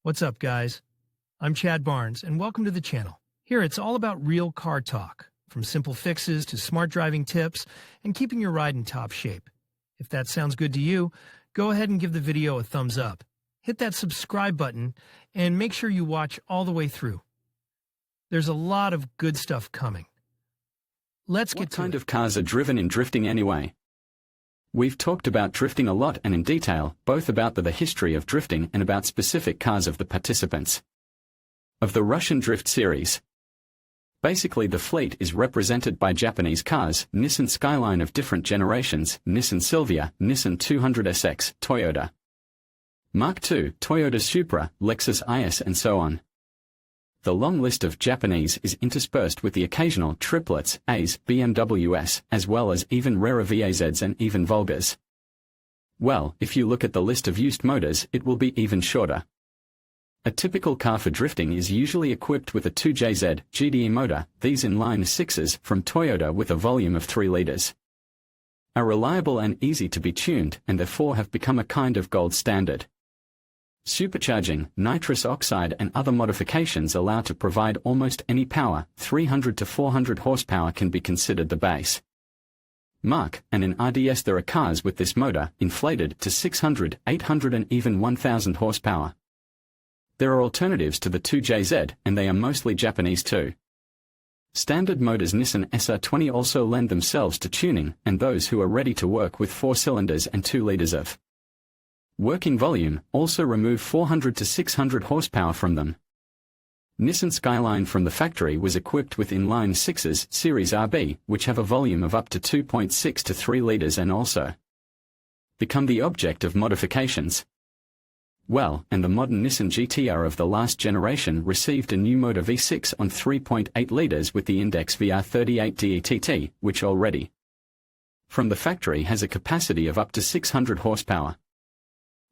What's up, guys? I'm Chad Barnes, and welcome to the channel. Here, it's all about real car talk, from simple fixes to smart driving tips and keeping your ride in top shape. If that sounds good to you, go ahead and give the video a thumbs up. Hit that subscribe button, and make sure you watch all the way through. There's a lot of good stuff coming. Let's get to it. What kind of cars are driven in drifting anyway? We've talked about drifting a lot and in detail, both about the history of drifting and about specific cars of the participants of the Russian Drift series. Basically, the fleet is represented by Japanese cars, Nissan Skyline of different generations, Nissan Silvia, Nissan 200SX, Toyota Mark II, Toyota Supra, Lexus IS and so on. The long list of Japanese is interspersed with the occasional triplets, A's, BMWs, as well as even rarer VAZs and even Volgas. Well, if you look at the list of used motors, it will be even shorter. A typical car for drifting is usually equipped with a 2JZ GDE motor, these inline sixes from Toyota with a volume of 3 liters. Are reliable and easy to be tuned, and therefore have become a kind of gold standard. Supercharging, nitrous oxide and other modifications allow to provide almost any power. 300 to 400 horsepower can be considered the base mark, and in RDS there are cars with this motor inflated to 600, 800 and even 1000 horsepower. There are alternatives to the 2JZ, and they are mostly Japanese too. Standard motors Nissan SR20 also lend themselves to tuning, and those who are ready to work with 4 cylinders and 2 liters of working volume also remove 400 to 600 horsepower from them. Nissan Skyline from the factory was equipped with inline 6s Series RB, which have a volume of up to 2.6 to 3 liters and also become the object of modifications. Well, and the modern Nissan GTR of the last generation received a new motor V6 on 3.8 liters with the Index VR38 DETT, which already from the factory has a capacity of up to 600 horsepower.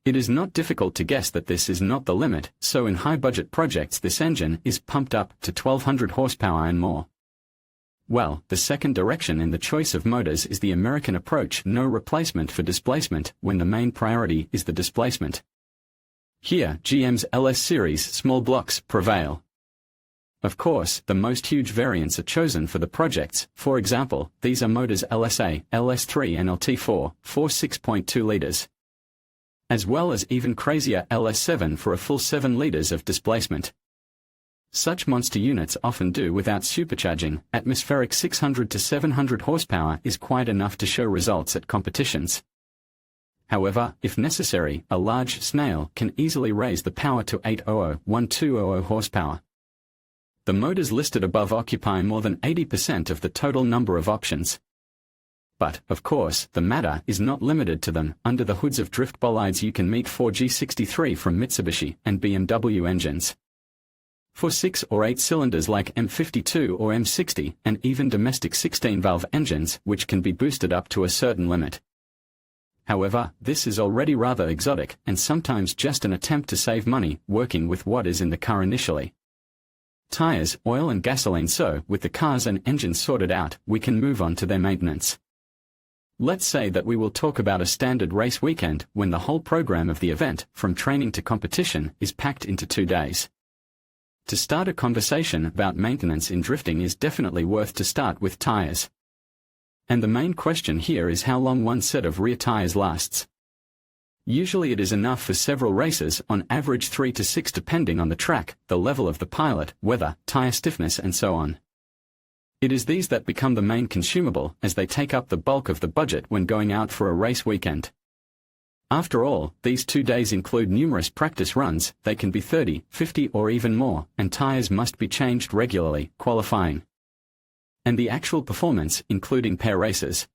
It is not difficult to guess that this is not the limit, so in high-budget projects this engine is pumped up to 1200 horsepower and more. Well, the second direction in the choice of motors is the American approach, no replacement for displacement, when the main priority is the displacement. Here, GM's LS series small blocks prevail. Of course, the most huge variants are chosen for the projects. For example, these are motors LSA, LS3 and LT4, 6.2 liters. As well as even crazier LS7 for a full 7 liters of displacement. Such monster units often do without supercharging. Atmospheric 600 to 700 horsepower is quite enough to show results at competitions. However, if necessary, a large snail can easily raise the power to 800-1200 horsepower. The motors listed above occupy more than 80% of the total number of options. But, of course, the matter is not limited to them. Under the hoods of drift bolides you can meet 4G63 from Mitsubishi and BMW engines. For 6 or 8 cylinders like M52 or M60, and even domestic 16-valve engines which can be boosted up to a certain limit. However, this is already rather exotic, and sometimes just an attempt to save money, working with what is in the car initially. Tires, oil and gasoline. So, with the cars and engines sorted out, we can move on to their maintenance. Let's say that we will talk about a standard race weekend when the whole program of the event, from training to competition, is packed into 2 days. To start a conversation about maintenance in drifting is definitely worth to start with tires. And the main question here is how long one set of rear tires lasts. Usually it is enough for several races, on average 3 to 6 depending on the track, the level of the pilot, weather, tire stiffness and so on. It is these that become the main consumable, as they take up the bulk of the budget when going out for a race weekend. After all, these 2 days include numerous practice runs, they can be 30, 50 or even more, and tires must be changed regularly, qualifying. And the actual performance, including pair races.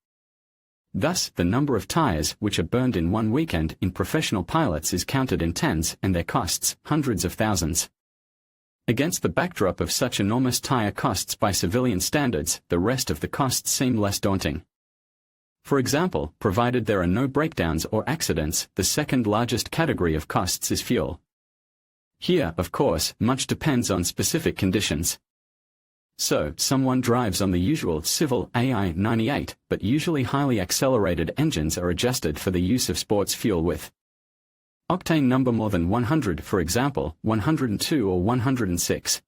Thus, the number of tires which are burned in one weekend in professional pilots is counted in tens, and their costs, hundreds of thousands. Against the backdrop of such enormous tire costs by civilian standards, the rest of the costs seem less daunting. For example, provided there are no breakdowns or accidents, the second largest category of costs is fuel. Here, of course, much depends on specific conditions. So, someone drives on the usual civil AI-98, but usually highly accelerated engines are adjusted for the use of sports fuel with Octane number more than 100, for example, 102 or 106.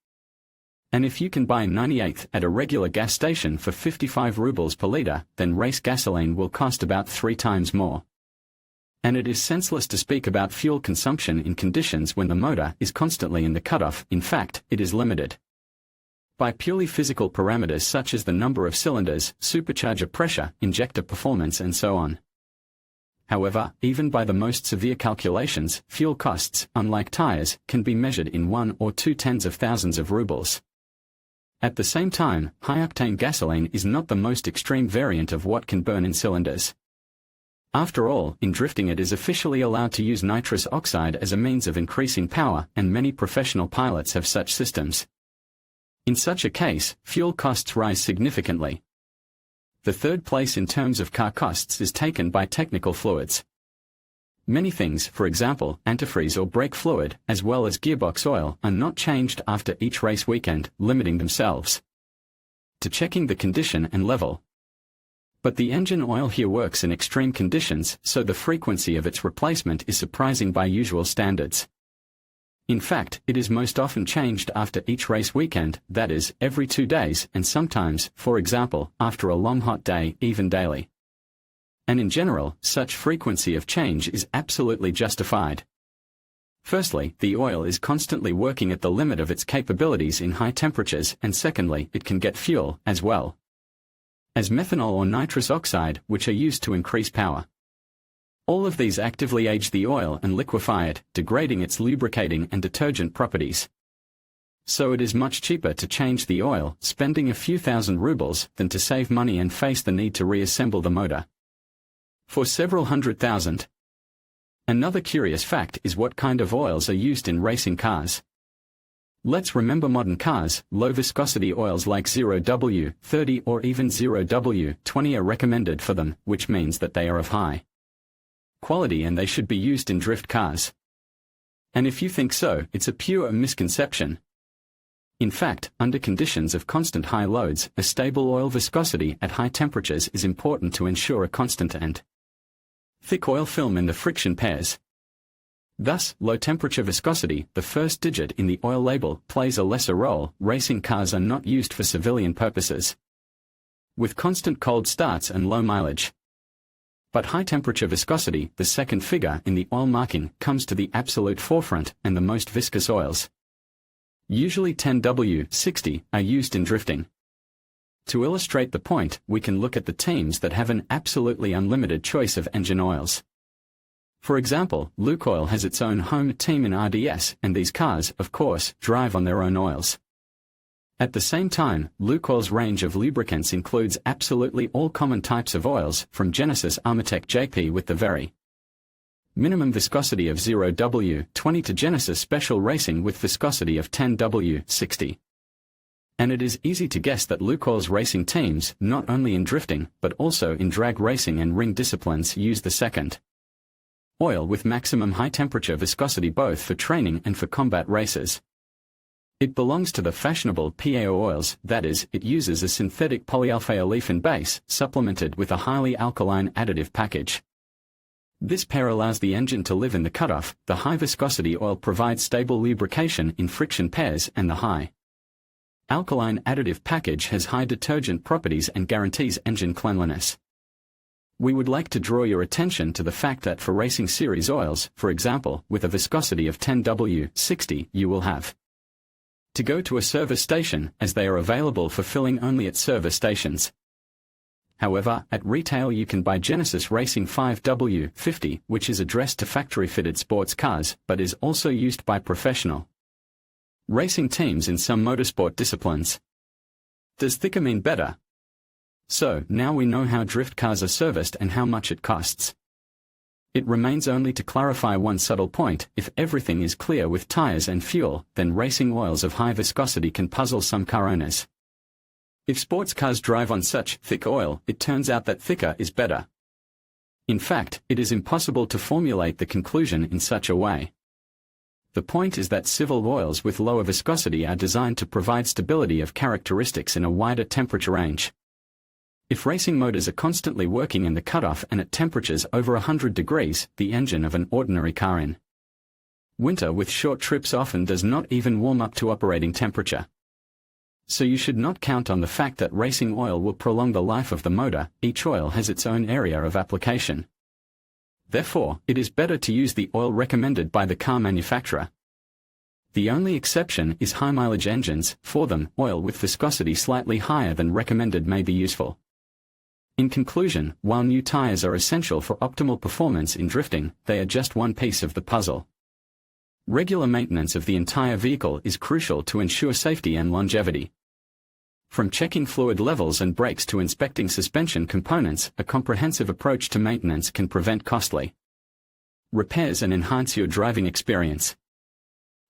And if you can buy 98th at a regular gas station for 55 rubles per liter, then race gasoline will cost about 3 times more. And it is senseless to speak about fuel consumption in conditions when the motor is constantly in the cutoff. In fact, it is limited by purely physical parameters such as the number of cylinders, supercharger pressure, injector performance and so on. However, even by the most severe calculations, fuel costs, unlike tires, can be measured in 1 or 2 tens of thousands of rubles. At the same time, high-octane gasoline is not the most extreme variant of what can burn in cylinders. After all, in drifting it is officially allowed to use nitrous oxide as a means of increasing power, and many professional pilots have such systems. In such a case, fuel costs rise significantly. The third place in terms of car costs is taken by technical fluids. Many things, for example, antifreeze or brake fluid, as well as gearbox oil, are not changed after each race weekend, limiting themselves to checking the condition and level. But the engine oil here works in extreme conditions, so the frequency of its replacement is surprising by usual standards. In fact, it is most often changed after each race weekend, that is, every 2 days, and sometimes, for example, after a long hot day, even daily. And in general, such frequency of change is absolutely justified. Firstly, the oil is constantly working at the limit of its capabilities in high temperatures, and secondly, it can get fuel, as well as methanol or nitrous oxide, which are used to increase power. All of these actively age the oil and liquefy it, degrading its lubricating and detergent properties. So it is much cheaper to change the oil, spending a few thousand rubles, than to save money and face the need to reassemble the motor for several hundred thousand. Another curious fact is what kind of oils are used in racing cars. Let's remember modern cars, low-viscosity oils like 0W30 or even 0W20 are recommended for them, which means that they are of high quality and they should be used in drift cars. And if you think so, it's a pure misconception. In fact, under conditions of constant high loads, a stable oil viscosity at high temperatures is important to ensure a constant and thick oil film in the friction pairs. Thus, low-temperature viscosity, the first digit in the oil label, plays a lesser role. Racing cars are not used for civilian purposes, with constant cold starts and low mileage. But high-temperature viscosity, the second figure in the oil marking, comes to the absolute forefront, and the most viscous oils, usually 10W60, are used in drifting. To illustrate the point, we can look at the teams that have an absolutely unlimited choice of engine oils. For example, Lukoil has its own home team in RDS, and these cars, of course, drive on their own oils. At the same time, Lukoil's range of lubricants includes absolutely all common types of oils, from Genesis Armatec JP with the very minimum viscosity of 0W20 to Genesis Special Racing with viscosity of 10W60. And it is easy to guess that Lukoil's racing teams, not only in drifting, but also in drag racing and ring disciplines, use the second oil with maximum high-temperature viscosity both for training and for combat races. It belongs to the fashionable PAO oils, that is, it uses a synthetic polyalpha-olefin base, supplemented with a highly alkaline additive package. This pair allows the engine to live in the cutoff. The high-viscosity oil provides stable lubrication in friction pairs, and the high alkaline additive package has high detergent properties and guarantees engine cleanliness. We would like to draw your attention to the fact that for racing series oils, for example, with a viscosity of 10W60, you will have to go to a service station, as they are available for filling only at service stations. However, at retail you can buy Genesis Racing 5W50, which is addressed to factory-fitted sports cars, but is also used by professional racing teams in some motorsport disciplines. Does thicker mean better? So, now we know how drift cars are serviced and how much it costs. It remains only to clarify one subtle point: if everything is clear with tires and fuel, then racing oils of high viscosity can puzzle some car owners. If sports cars drive on such thick oil, it turns out that thicker is better. In fact, it is impossible to formulate the conclusion in such a way. The point is that civil oils with lower viscosity are designed to provide stability of characteristics in a wider temperature range. If racing motors are constantly working in the cutoff and at temperatures over 100 degrees, the engine of an ordinary car in Winter with short trips often does not even warm up to operating temperature. So you should not count on the fact that racing oil will prolong the life of the motor. Each oil has its own area of application. Therefore, it is better to use the oil recommended by the car manufacturer. The only exception is high-mileage engines. For them, oil with viscosity slightly higher than recommended may be useful. In conclusion, while new tires are essential for optimal performance in drifting, they are just one piece of the puzzle. Regular maintenance of the entire vehicle is crucial to ensure safety and longevity. From checking fluid levels and brakes to inspecting suspension components, a comprehensive approach to maintenance can prevent costly repairs and enhance your driving experience.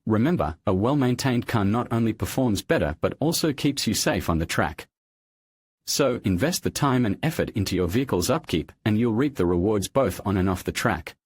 Remember, a well-maintained car not only performs better but also keeps you safe on the track. So, invest the time and effort into your vehicle's upkeep, and you'll reap the rewards both on and off the track.